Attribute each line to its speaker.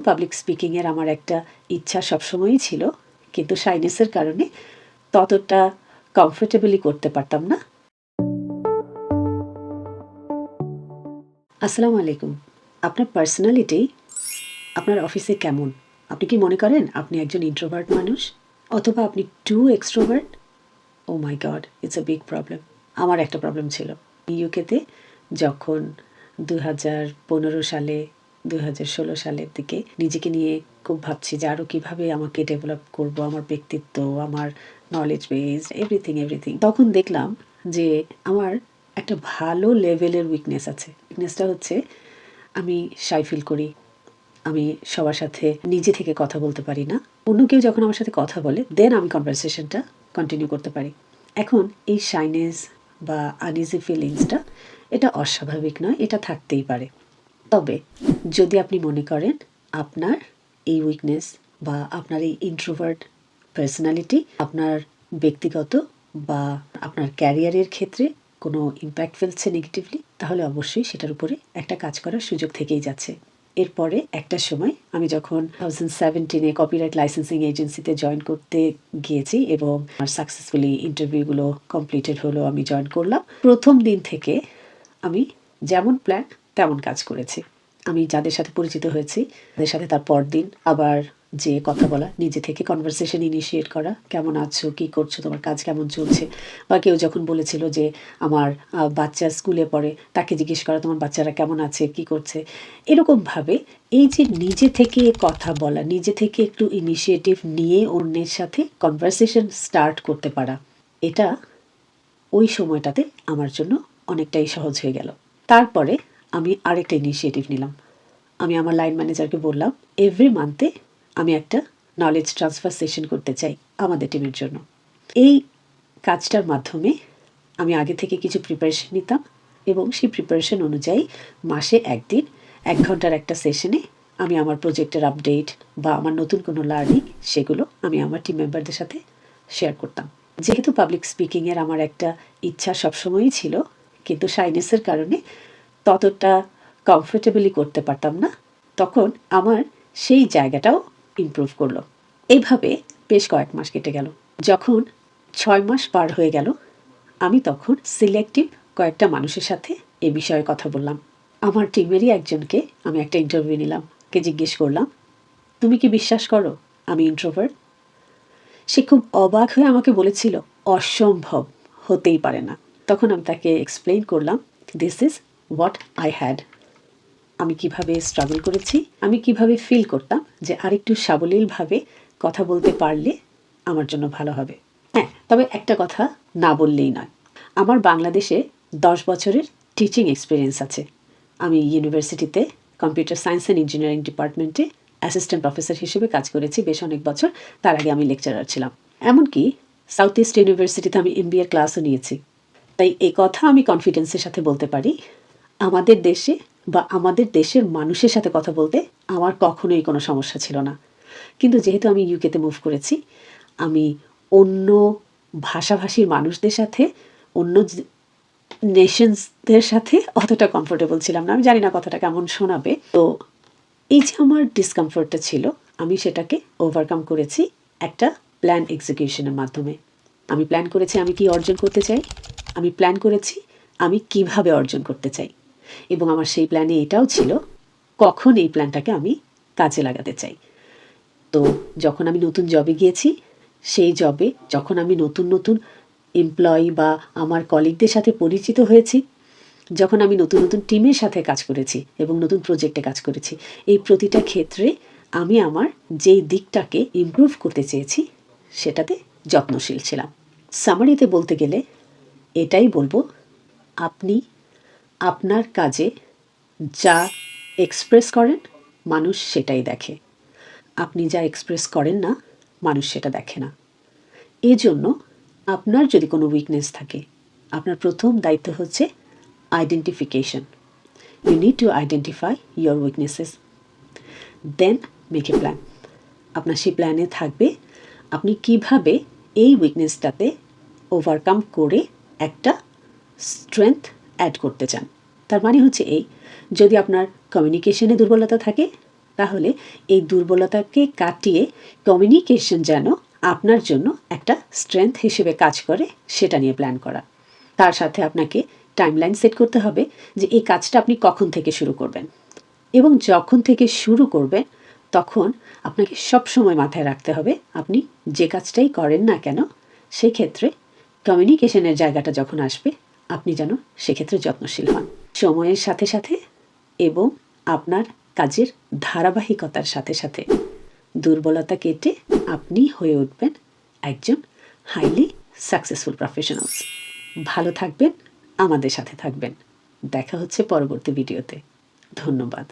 Speaker 1: Public স্পিকিংয়ের আমার একটা ইচ্ছা সবসময়ই ছিল, কিন্তু শাইনেসের কারণে ততটা কমফোর্টেবলি করতে পারতাম না। আসসালামু আলাইকুম। আপনার পার্সোনালিটি আপনার অফিসে কেমন? আপনি কি মনে করেন আপনি একজন ইন্ট্রোভার্ট মানুষ? অথবা আপনি too extrovert? Oh my god! It's a big problem. আমার একটা প্রবলেম ছিল। ইউকেতে যখন ২০১৫ সালে ২০১৬ সালের দিকে নিজেকে নিয়ে খুব ভাবছি যে আরও কীভাবে আমাকে ডেভেলপ করব, আমার ব্যক্তিত্ব, আমার নলেজ বেস, এভরিথিং। তখন দেখলাম যে আমার একটা ভালো লেভেলের উইকনেস আছে। উইকনেসটা হচ্ছে আমি শাই ফিল করি। আমি সবার সাথে নিজে থেকে কথা বলতে পারি না। অন্য কেউ যখন আমার সাথে কথা বলে দেন আমি কনভারসেশনটা কন্টিনিউ করতে পারি। এখন এই শাইনেস বা আনইজি ফিলিংসটা এটা অস্বাভাবিক নয়, এটা থাকতেই পারে। তবে যদি আপনি মনে করেন আপনার এই উইকনেস বা আপনার এই ইন্ট্রোভার্ট পার্সোনালিটি আপনার ব্যক্তিগত বা আপনার ক্যারিয়ারের ক্ষেত্রে কোনো ইম্প্যাক্ট ফেলছে নেগেটিভলি, তাহলে অবশ্যই সেটার উপরে একটা কাজ করার সুযোগ থেকেই যাচ্ছে। এরপরে একটা সময় আমি যখন 2017-এ কপিরাইট লাইসেন্সিং এজেন্সিতে জয়েন করতে গিয়েছি এবং আমার সাকসেসফুলি ইন্টারভিউগুলো কমপ্লিটেড হলো, আমি জয়েন করলাম। প্রথম দিন থেকে আমি যেমন প্ল্যান তেমন কাজ করেছি। আমি যাদের সাথে পরিচিত হয়েছি তাদের সাথে তার পরদিন আবার যে কথা বলা, নিজে থেকে কনভারসেশন ইনিশিয়েট করা, কেমন আছো, কী করছো, তোমার কাজ কেমন চলছে, বা কেউ যখন বলেছিল যে আমার বাচ্চা স্কুলে পড়ে তাকে জিজ্ঞেস করা তোমার বাচ্চারা কেমন আছে, কী করছে। এরকমভাবে এই যে নিজে থেকে কথা বলা, নিজে থেকে একটু ইনিশিয়েটিভ নিয়ে অন্যের সাথে কনভারসেশন স্টার্ট করতে পারা, এটা ওই সময়টাতে আমার জন্য অনেকটাই সহজ হয়ে গেল। তারপরে আমি আরেকটা ইনিশিয়েটিভ নিলাম। আমি আমার লাইন ম্যানেজারকে বললাম এভরি মান্থে আমি একটা নলেজ ট্রান্সফার সেশন করতে চাই আমাদের টিমের জন্য। এই কাজটার মাধ্যমে আমি আগে থেকে কিছু প্রিপারেশন নিতাম এবং সেই প্রিপারেশন অনুযায়ী মাসে একদিন ১ ঘন্টার একটা সেশনে আমি আমার প্রজেক্টের আপডেট বা আমার নতুন কোনো লার্নিং সেগুলো আমি আমার টিম মেম্বারদের সাথে শেয়ার করতাম। যেহেতু পাবলিক স্পিকিংয়ের আমার একটা ইচ্ছা সবসময়ই ছিল, কিন্তু শাইনেসের কারণে ততটা কমফোর্টেবলি করতে পারতাম না, তখন আমার সেই জায়গাটাও ইমপ্রুভ করলো। এইভাবে বেশ কয়েক মাস কেটে গেল। যখন ৬ মাস পার হয়ে গেল, আমি তখন সিলেক্টিভ কয়েকটা মানুষের সাথে এ বিষয়ে কথা বললাম। আমার টিমেরই একজনকে আমি একটা ইন্টারভিউ নিলাম, কে জিজ্ঞেস করলাম তুমি কি বিশ্বাস করো আমি ইন্ট্রোভার্ট? সে খুব অবাক হয়ে আমাকে বলেছিল অসম্ভব, হতেই পারে না। তখন আমি তাকে এক্সপ্লেইন করলাম this is what I had. আমি কিভাবে স্ট্রাগল করেছি, আমি কিভাবে ফিল করতাম যে আরেকটু সাবলীলভাবে কথা বলতে পারলে আমার জন্য ভালো হবে। হ্যাঁ, তবে একটা কথা না বললেই নয়, আমার বাংলাদেশে ১০ বছরের টিচিং এক্সপিরিয়েন্স আছে। আমি ইউনিভার্সিটিতে কম্পিউটার সায়েন্স অ্যান্ড ইঞ্জিনিয়ারিং ডিপার্টমেন্টে অ্যাসিস্ট্যান্ট প্রফেসর হিসেবে কাজ করেছি বেশ অনেক বছর। তার আগে আমি লেকচারার ছিলাম। এমনকি সাউথ ইস্ট ইউনিভার্সিটিতে আমি MBA ক্লাসও নিয়েছি। তাই এই কথা আমি কনফিডেন্সের সাথে বলতে পারি, আমাদের দেশে বা আমাদের দেশের মানুষের সাথে কথা বলতে আমার কখনোই কোনো সমস্যা ছিল না। কিন্তু যেহেতু আমি ইউকেতে মুভ করেছি, আমি অন্য ভাষাভাষীর মানুষদের সাথে, অন্য নেশনসদের সাথে অতটা কমফোর্টেবল ছিলাম না। আমি জানি না কথাটা কেমন শোনাবে। তো এই যে আমার ডিসকমফোর্টটা ছিল, আমি সেটাকে ওভারকাম করেছি একটা প্ল্যান এক্সিকিউশনের মাধ্যমে। আমি প্ল্যান করেছি আমি কি অর্জন করতে চাই, আমি প্ল্যান করেছি আমি কিভাবে অর্জন করতে চাই, এবং আমার সেই প্ল্যানে এটাও ছিল কখন এই প্ল্যানটাকে আমি কাজে লাগাতে চাই। তো যখন আমি নতুন জবে গিয়েছি, সেই জবে যখন আমি নতুন এমপ্লয়ি বা আমার কলিগদের সাথে পরিচিত হয়েছি, যখন আমি নতুন টিমের সাথে কাজ করেছি এবং নতুন প্রজেক্টে কাজ করেছি, এই প্রতিটা ক্ষেত্রে আমি আমার যেই দিকটাকে ইমপ্রুভ করতে চেয়েছি সেটাতে যত্নশীল ছিলাম। সামারিতে বলতে গেলে এটাই বলবো, আপনি আপনার কাজে যা এক্সপ্রেস করেন মানুষ সেটাই দেখে, আপনি যা এক্সপ্রেস করেন না মানুষ সেটা দেখে না। এজন্য আপনার যদি কোনো উইকনেস থাকে, আপনার প্রথম দায়িত্ব হচ্ছে identification. You need to identify your weaknesses. Then make a plan. আপনার সেই প্ল্যানে থাকবে আপনি কিভাবে এই উইকনেসটাতে ওভারকাম করে একটা স্ট্রেংথ অ্যাড করতে চান। তার মানে হচ্ছে এই, যদি আপনার কমিউনিকেশনে দুর্বলতা থাকে তাহলে এই দুর্বলতাকে কাটিয়ে কমিউনিকেশন যেন আপনার জন্য একটা স্ট্রেংথ হিসেবে কাজ করে সেটা নিয়ে প্ল্যান করা। তার সাথে আপনাকে টাইমলাইন সেট করতে হবে যে এই কাজটা আপনি কখন থেকে শুরু করবেন, এবং যখন থেকে শুরু করবেন তখন আপনাকে সবসময় মাথায় রাখতে হবে আপনি যে কাজটাই করেন না কেন সেক্ষেত্রে কমিউনিকেশনের জায়গাটা যখন আসবে আপনি যেন সেক্ষেত্রে যত্নশীল হন সময়ের সাথে সাথে এবং আপনার কাজের ধারাবাহিকতার সাথে সাথে দুর্বলতা কেটে আপনি হয়ে উঠবেন একজন হাইলি সাকসেসফুল প্রফেশনালস। ভালো থাকবেন, আমাদের সাথে থাকবেন। দেখা হচ্ছে পরবর্তী ভিডিওতে। ধন্যবাদ।